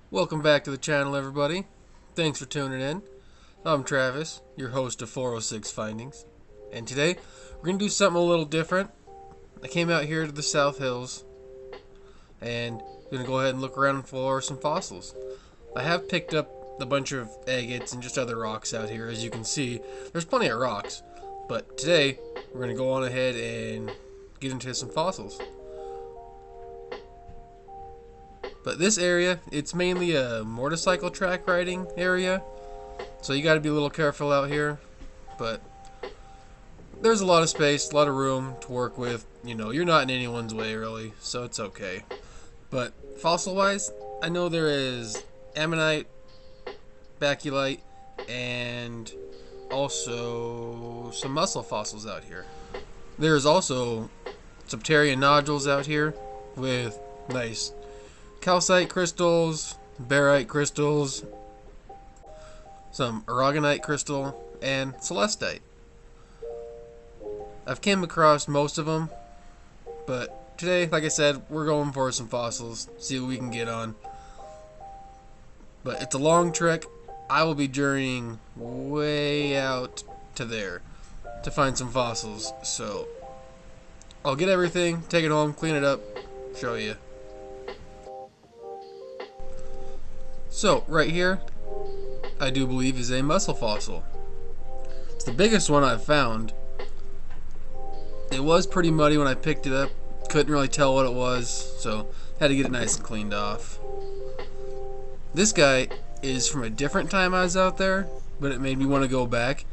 Welcome back to the channel, everybody. Thanks for tuning in. I'm Travis, your host of 406 Findings. And today, we're going to do something a little different. I came out here to the South Hills, and I'm going to go ahead and look around for some fossils. I have picked up a bunch of agates and just other rocks out here. As you can see, there's plenty of rocks. But today, we're going to go on ahead and get into some fossils. But this area, it's mainly a motorcycle track riding area, so you got to be a little careful out here. But there's a lot of space, a lot of room to work with. You know, you're not in anyone's way really, so it's okay. But fossil-wise, I know there is ammonite, baculite, and also some mussel fossils out here. There's also septarian nodules out here with nice calcite crystals, barite crystals, some aragonite crystal, and celestite. I've came across most of them, but today, like I said, we're going for some fossils, see what we can get on. But it's a long trek. I will be journeying way out to there to find some fossils, so I'll get everything, take it home, clean it up, show you. So, right here, I do believe is a mussel fossil. It's the biggest one I've found. It was pretty muddy when I picked it up. Couldn't really tell what it was, so had to get it nice and cleaned off. This guy is from a different time I was out there, but it made me want to go back.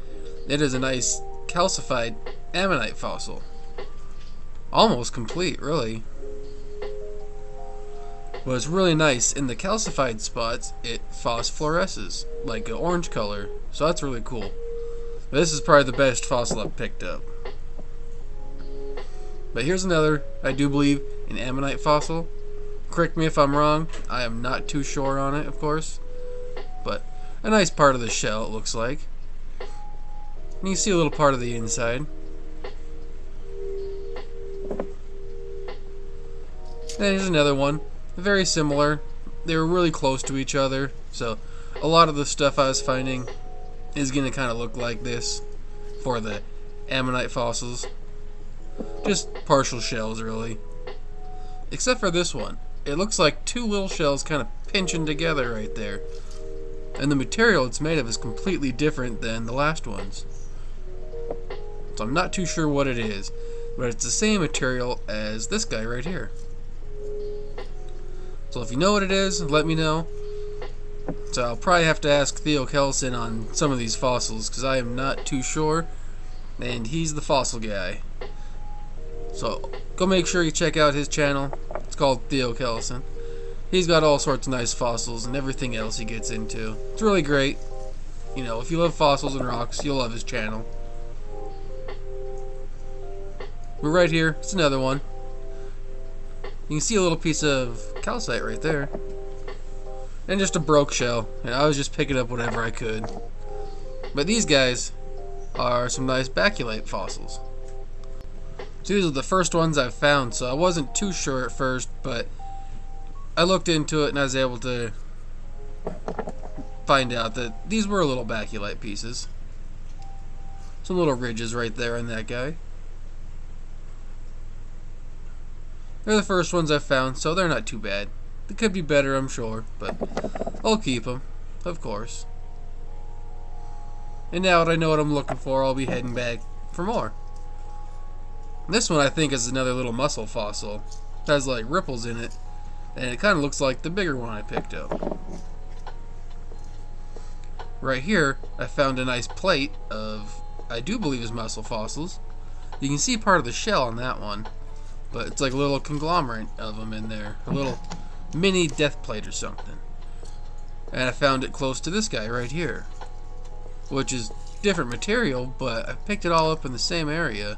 It is a nice calcified ammonite fossil. Almost complete, really. But it's really nice. In the calcified spots, it phosphoresces like an orange color, so that's really cool. But this is probably the best fossil I've picked up. But here's another, I do believe, an ammonite fossil. Correct me if I'm wrong, I am not too sure on it, of course. But a nice part of the shell, it looks like. And you see a little part of the inside. And here's another one. Very similar. They were really close to each other, so a lot of the stuff I was finding is going to kind of look like this for the ammonite fossils. Just partial shells, really. Except for this one. It looks like two little shells kind of pinching together right there. And the material it's made of is completely different than the last ones. So I'm not too sure what it is, but it's the same material as this guy right here. So if you know what it is, let me know. So I'll probably have to ask Theo Kelson on some of these fossils, because I am not too sure, and he's the fossil guy. So go make sure you check out his channel. It's called Theo Kelson. He's got all sorts of nice fossils and everything else he gets into. It's really great. You know, if you love fossils and rocks, you'll love his channel. We're right here. It's another one. You can see a little piece of calcite right there. And just a broke shell. And I was just picking up whatever I could. But these guys are some nice baculite fossils. So these are the first ones I've found, so I wasn't too sure at first, but I looked into it and I was able to find out that these were little baculite pieces. Some little ridges right there on that guy. They're the first ones I've found, so they're not too bad. They could be better, I'm sure, but I'll keep them, of course. And now that I know what I'm looking for, I'll be heading back for more. This one I think is another little mussel fossil. It has like ripples in it, and it kind of looks like the bigger one I picked up. Right here, I found a nice plate of, I do believe is mussel fossils. You can see part of the shell on that one. But it's like a little conglomerate of them in there. A little mini death plate or something. And I found it close to this guy right here. Which is different material, but I picked it all up in the same area.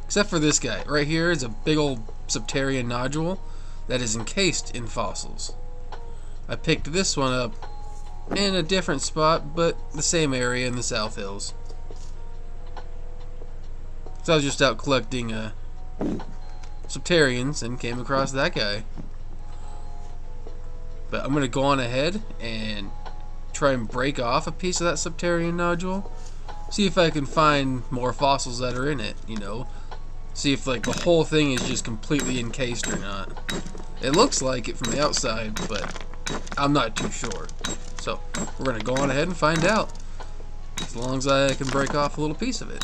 Except for this guy. Right here is a big old septarian nodule that is encased in fossils. I picked this one up in a different spot, but the same area in the South Hills. So I was just out collecting septarians and came across that guy. But I'm going to go on ahead and try and break off a piece of that septarian nodule. See if I can find more fossils that are in it, you know. See if like the whole thing is just completely encased or not. It looks like it from the outside, but I'm not too sure. So we're going to go on ahead and find out. As long as I can break off a little piece of it.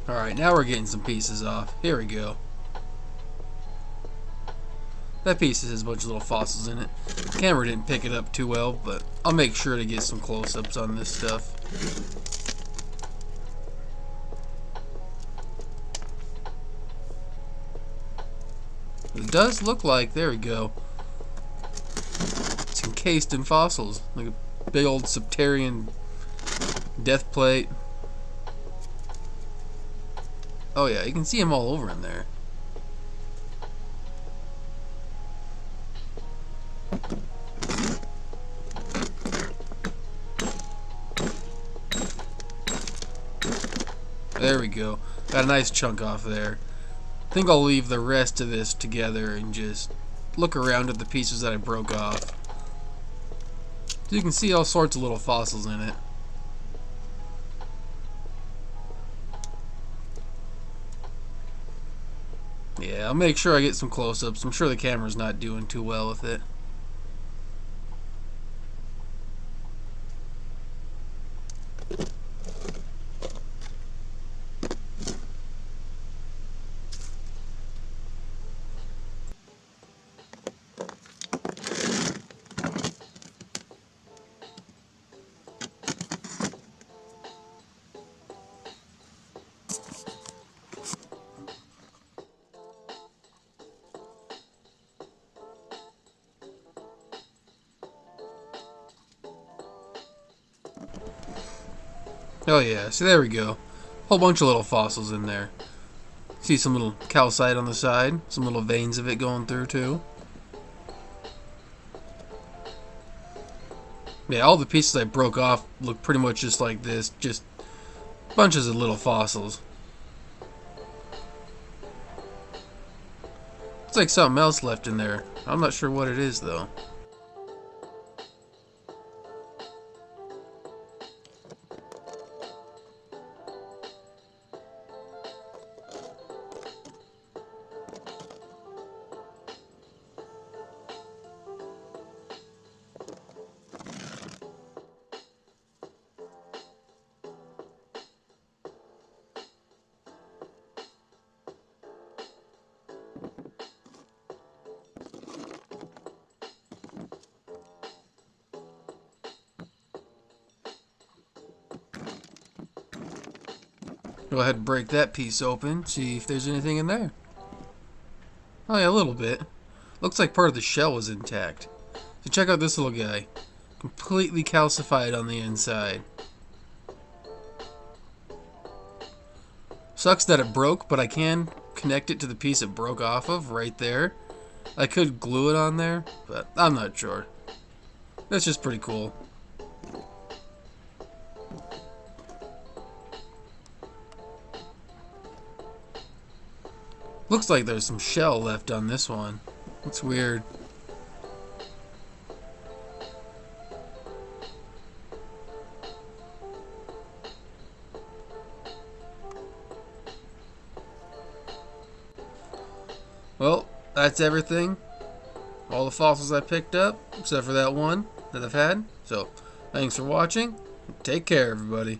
Alright, now we're getting some pieces off. Here we go. That piece has a bunch of little fossils in it. The camera didn't pick it up too well, but I'll make sure to get some close-ups on this stuff. It does look like, there we go, it's encased in fossils. Like a big old septarian death plate. Oh yeah, you can see them all over in there. There we go. Got a nice chunk off there. I think I'll leave the rest of this together and just look around at the pieces that I broke off. So you can see all sorts of little fossils in it. Yeah, I'll make sure I get some close-ups. I'm sure the camera's not doing too well with it. Oh yeah, so there we go. Whole bunch of little fossils in there. See some little calcite on the side, some little veins of it going through too. Yeah, all the pieces I broke off look pretty much just like this, just bunches of little fossils. It's like something else left in there. I'm not sure what it is though. Go ahead and break that piece open, see if there's anything in there. Oh yeah, a little bit. Looks like part of the shell was intact. So check out this little guy. Completely calcified on the inside. Sucks that it broke, but I can connect it to the piece it broke off of right there. I could glue it on there, but I'm not sure. That's just pretty cool. Looks like there's some shell left on this one. It's weird. Well, that's everything. All the fossils I picked up, except for that one that I've had. So, thanks for watching. Take care, everybody.